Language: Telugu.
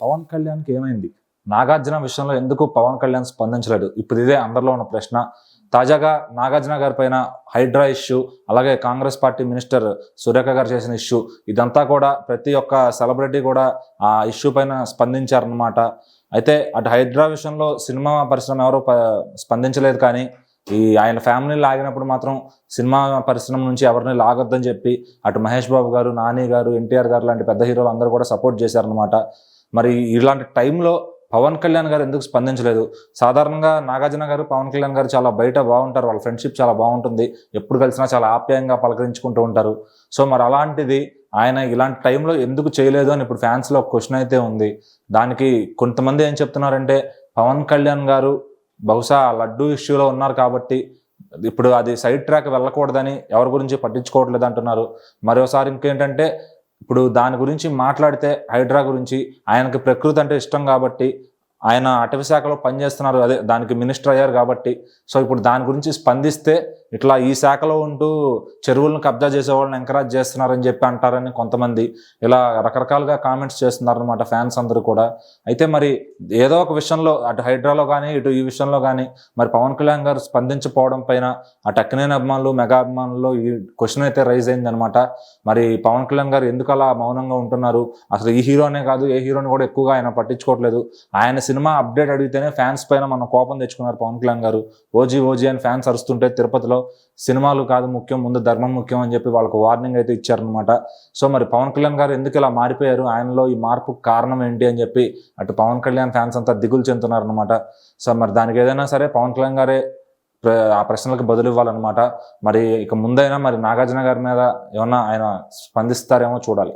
పవన్ కళ్యాణ్కి ఏమైంది? నాగార్జున విషయంలో ఎందుకు పవన్ కళ్యాణ్ స్పందించలేదు? ఇప్పుడు ఇదే అందరిలో ఉన్న ప్రశ్న. తాజాగా నాగార్జున గారి పైన హైడ్రా ఇష్యూ, అలాగే కాంగ్రెస్ పార్టీ మినిస్టర్ సురేఖ గారు చేసిన ఇష్యూ, ఇదంతా కూడా ప్రతి ఒక్క సెలబ్రిటీ కూడా ఆ ఇష్యూ పైన స్పందించారనమాట. అయితే అటు హైడ్రా విషయంలో సినిమా పరిశ్రమ ఎవరు స్పందించలేదు, కానీ ఆయన ఫ్యామిలీని లాగినప్పుడు మాత్రం సినిమా పరిశ్రమ నుంచి ఎవరిని లాగొద్దని చెప్పి అటు మహేష్ బాబు గారు, నాని గారు, ఎన్టీఆర్ గారు లాంటి పెద్ద హీరోలు అందరూ కూడా సపోర్ట్ చేశారనమాట. మరి ఇలాంటి టైంలో పవన్ కళ్యాణ్ గారు ఎందుకు స్పందించలేదు? సాధారణంగా నాగార్జున గారు, పవన్ కళ్యాణ్ గారు చాలా బయట బాగుంటారు, వాళ్ళ ఫ్రెండ్షిప్ చాలా బాగుంటుంది, ఎప్పుడు కలిసినా చాలా ఆప్యాయంగా పలకరించుకుంటూ ఉంటారు. సో మరి అలాంటిది ఆయన ఇలాంటి టైంలో ఎందుకు చేయలేదు అని ఇప్పుడు ఫ్యాన్స్లో ఒక క్వశ్చన్ అయితే ఉంది. దానికి కొంతమంది ఏం చెప్తున్నారంటే, పవన్ కళ్యాణ్ గారు బహుశా లడ్డూ ఇష్యూలో ఉన్నారు కాబట్టి ఇప్పుడు అది సైడ్ ట్రాక్ వెళ్ళకూడదని ఎవరి గురించి పట్టించుకోవట్లేదు అంటున్నారు. మరోసారి ఇంకేంటంటే, ఇప్పుడు దాని గురించి మాట్లాడితే హైడ్రా గురించి ఆయనకి ప్రకృతి అంటే ఇష్టం కాబట్టి ఆయన అటవీ శాఖలో పనిచేస్తున్నారు, అదే దానికి మినిస్టర్ అయ్యారు కాబట్టి, సో ఇప్పుడు దాని గురించి స్పందిస్తే ఇట్లా ఈ శాఖలో ఉంటూ చెరువులను కబ్జా చేసే వాళ్ళని ఎంకరేజ్ చేస్తున్నారని చెప్పి అంటారని కొంతమంది ఇలా రకరకాలుగా కామెంట్స్ చేస్తున్నారనమాట ఫ్యాన్స్ అందరూ కూడా. అయితే మరి ఏదో ఒక విషయంలో అటు హైడ్రాలో కానీ ఇటు ఈ విషయంలో కానీ మరి పవన్ కళ్యాణ్ గారు స్పందించకపోవడం పైన అటు అక్కినేని అభిమానులు, మెగా అభిమానుల్లో ఈ క్వశ్చన్ అయితే రైజ్ అయిందనమాట. మరి పవన్ కళ్యాణ్ గారు ఎందుకు అలా మౌనంగా ఉంటున్నారు? అసలు ఈ హీరోనే కాదు, ఏ హీరోని కూడా ఎక్కువగా ఆయన పట్టించుకోవట్లేదు. ఆయన సినిమా అప్డేట్ అడిగితేనే ఫ్యాన్స్ పైన మన కోపం తెచ్చుకున్నారు పవన్ కళ్యాణ్ గారు. ఓజీ ఓజీ అని ఫ్యాన్స్ అరుస్తుంటే తిరుపతిలో సినిమాలు కాదు ముఖ్యం, ముందు ధర్మం ముఖ్యం అని చెప్పి వాళ్ళకు వార్నింగ్ అయితే ఇచ్చారనమాట. సో మరి పవన్ కళ్యాణ్ గారు ఎందుకు ఇలా మారిపోయారు, ఆయనలో ఈ మార్పు కారణం ఏంటి అని చెప్పి అటు పవన్ కళ్యాణ్ ఫ్యాన్స్ అంతా దిగులు చెందుతున్నారనమాట. సో మరి దానికి ఏదైనా సరే పవన్ కళ్యాణ్ గారే ఆ ప్రశ్నలకు బదులు ఇవ్వాలన్నమాట. మరి ఇక ముందైనా మరి నాగార్జున గారి మీద ఏమన్నా ఆయన స్పందిస్తారేమో చూడాలి.